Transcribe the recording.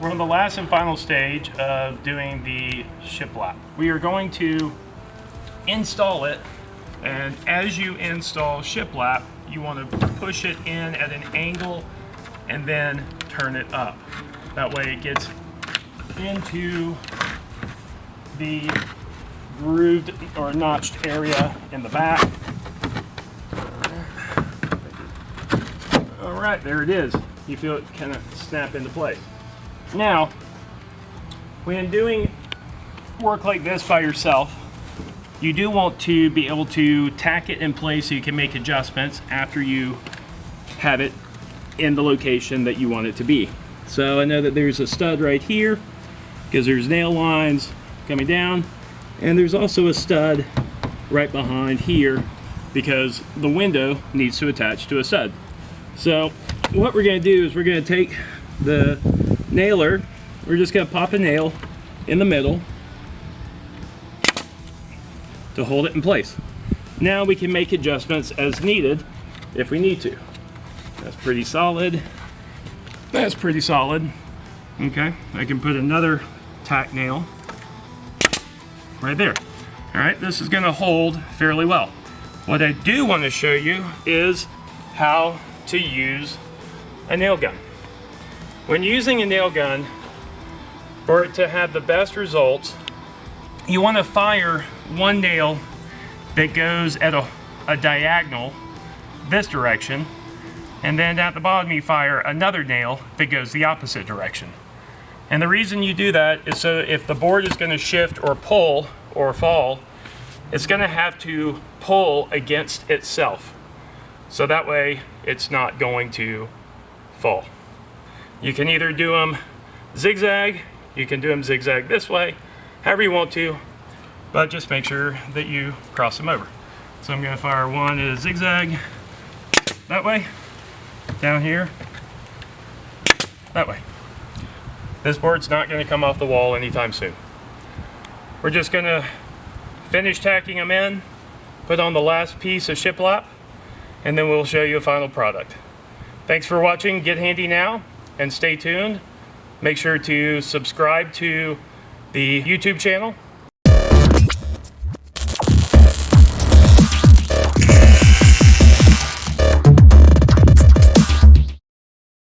We're on the last and final stage of doing the shiplap. We are going to install it, and as you install shiplap, you want to push it in at an angle and then turn it up. That way it gets into the grooved or notched area in the back. All right, there it is. You feel it kind of snap into place. Now, when doing work like this by yourself, you do want to be able to tack it in place so you can make adjustments after you have it in the location that you want it to be. So I know that there's a stud right here because there's nail lines coming down, and there's also a stud right behind here because the window needs to attach to a stud. So what we're going to do is we're going to take the nailer, we're just going to pop a nail in the middle to hold it in place. Now we can make adjustments as needed if we need to. That's pretty solid. That's pretty solid. Okay, I can put another tack nail right there. All right, this is going to hold fairly well. What I do want to show you is how to use a nail gun. When using a nail gun, for it to have the best results, you want to fire one nail that goes at a diagonal this direction, and then at the bottom you fire another nail that goes the opposite direction. And the reason you do that is so if the board is going to shift or pull or fall, it's going to have to pull against itself. So that way it's not going to fall. You can either do them zigzag, you can do them zigzag this way, however you want to, but just make sure that you cross them over. So I'm going to fire one at a zigzag that way, down here, that way. This board's not going to come off the wall anytime soon. We're just going to finish tacking them in, put on the last piece of shiplap, and then we'll show you a final product. Thanks for watching Get Handy Now, and stay tuned. Make sure to subscribe to the YouTube channel